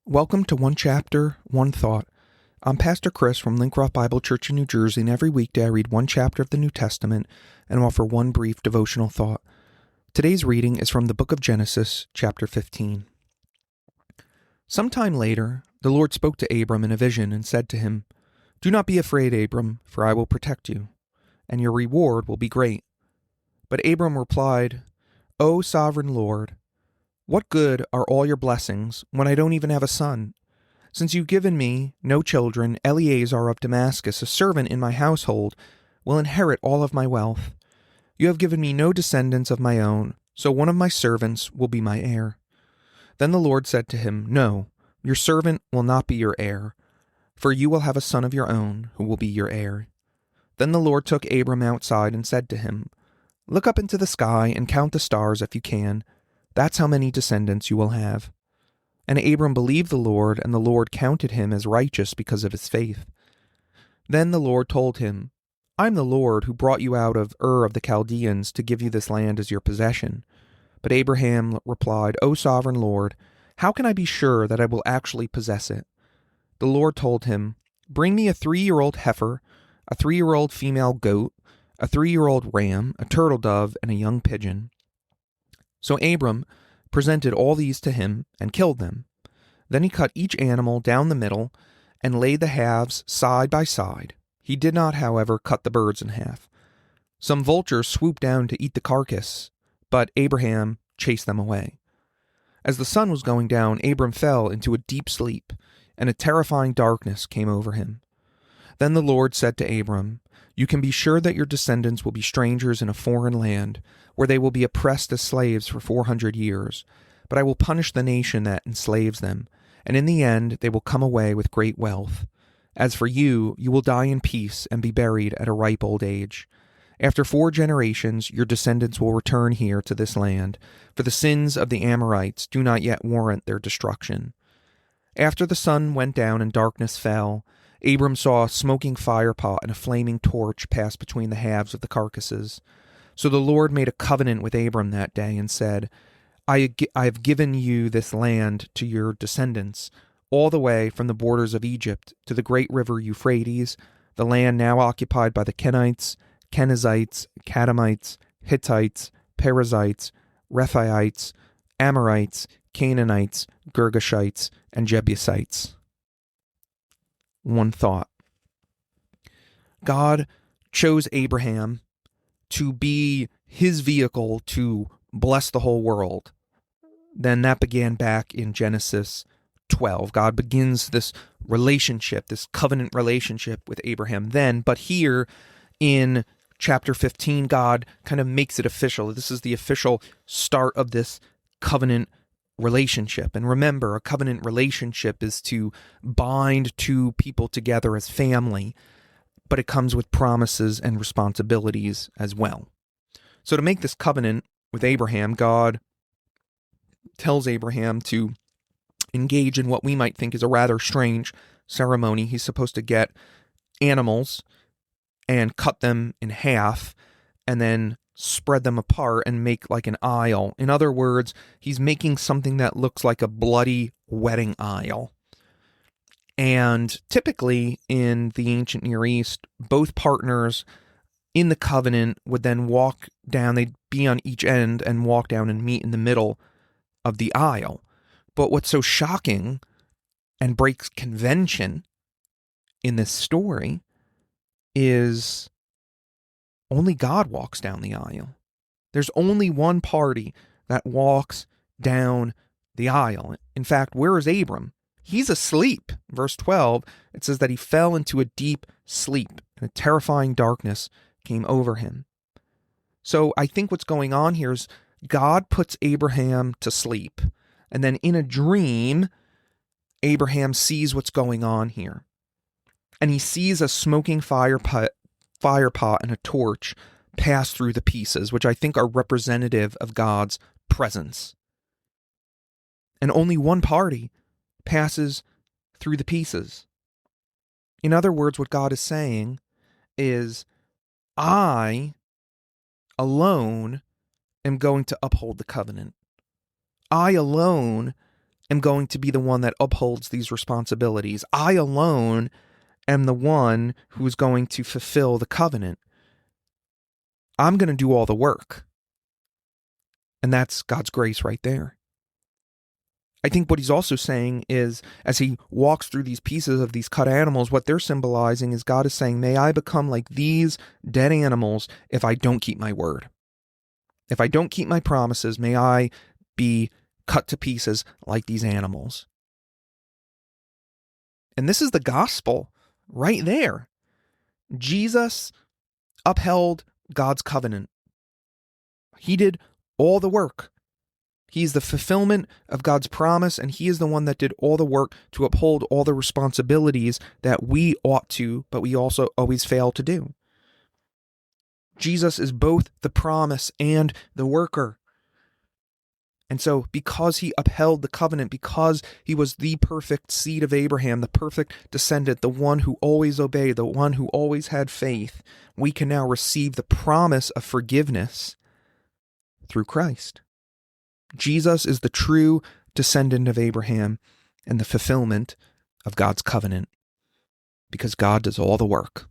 Welcome to One Chapter, One Thought. I'm Pastor Chris from Lincroft Bible Church in New Jersey, and every weekday I read one chapter of the New Testament and offer one brief devotional thought. Today's reading is from the book of Genesis, chapter 15. Sometime later, the Lord spoke to Abram in a vision and said to him, "Do not be afraid, Abram, for I will protect you, and your reward will be great." But Abram replied, "O sovereign Lord, what good are all your blessings when I don't even have a son? Since you've given me no children, Eleazar of Damascus, a servant in my household, will inherit all of my wealth. You have given me no descendants of my own, so one of my servants will be my heir." Then the Lord said to him, "No, your servant will not be your heir, for you will have a son of your own who will be your heir." Then the Lord took Abram outside and said to him, "Look up into the sky and count the stars if you can. That's how many descendants you will have." And Abram believed the Lord, and the Lord counted him as righteous because of his faith. Then the Lord told him, "I'm the Lord who brought you out of Ur of the Chaldeans to give you this land as your possession." But Abraham replied, "O sovereign Lord, how can I be sure that I will actually possess it?" The Lord told him, "Bring me a 3-year-old heifer, a 3-year-old female goat, a 3-year-old ram, a turtle dove, and a young pigeon." So Abram presented all these to him and killed them. Then he cut each animal down the middle and laid the halves side by side. He did not, however, cut the birds in half. Some vultures swooped down to eat the carcass, but Abraham chased them away. As the sun was going down, Abram fell into a deep sleep, and a terrifying darkness came over him. Then the Lord said to Abram, "You can be sure that your descendants will be strangers in a foreign land, where they will be oppressed as slaves for 400 years. But I will punish the nation that enslaves them, and in the end they will come away with great wealth. As for you, you will die in peace and be buried at a ripe old age. After 4 generations, your descendants will return here to this land, for the sins of the Amorites do not yet warrant their destruction." After the sun went down and darkness fell, Abram saw a smoking firepot and a flaming torch pass between the halves of the carcasses. So the Lord made a covenant with Abram that day and said, I have given you this land to your descendants, all the way from the borders of Egypt to the great river Euphrates, the land now occupied by the Kenites, Kenizzites, Kadamites, Hittites, Perizzites, Rephaites, Amorites, Canaanites, Girgashites, and Jebusites. One thought. God chose Abraham to be his vehicle to bless the whole world. Then that began back in Genesis 12. God begins this relationship, this covenant relationship with Abraham then, but here in chapter 15, God kind of makes it official. This is the official start of this covenant relationship. And remember, a covenant relationship is to bind two people together as family, but it comes with promises and responsibilities as well. So to make this covenant with Abraham, God tells Abraham to engage in what we might think is a rather strange ceremony. He's supposed to get animals and cut them in half and then spread them apart and make like an aisle. In other words, he's making something that looks like a bloody wedding aisle. And typically in the ancient Near East, both partners in the covenant would then walk down, they'd be on each end and walk down and meet in the middle of the aisle. But what's so shocking and breaks convention in this story is only God walks down the aisle. There's only one party that walks down the aisle. In fact, where is Abram? He's asleep. Verse 12, it says that he fell into a deep sleep, and a terrifying darkness came over him. So I think what's going on here is God puts Abraham to sleep, and then in a dream, Abraham sees what's going on here. And he sees a smoking firepot and a torch pass through the pieces, which I think are representative of God's presence. And only one party passes through the pieces. In other words, what God is saying is, I alone am going to uphold the covenant. I alone am going to be the one that upholds these responsibilities. I alone am the one who is going to fulfill the covenant. I'm going to do all the work. And that's God's grace right there. I think what he's also saying is, as he walks through these pieces of these cut animals, what they're symbolizing is God is saying, may I become like these dead animals if I don't keep my word. If I don't keep my promises, may I be cut to pieces like these animals. And this is the gospel right there. Jesus upheld God's covenant. He did all the work. He's the fulfillment of God's promise, and he is the one that did all the work to uphold all the responsibilities that we ought to, but we also always fail to do. Jesus is both the promise and the worker. And so because he upheld the covenant, because he was the perfect seed of Abraham, the perfect descendant, the one who always obeyed, the one who always had faith, we can now receive the promise of forgiveness through Christ. Jesus is the true descendant of Abraham and the fulfillment of God's covenant, because God does all the work.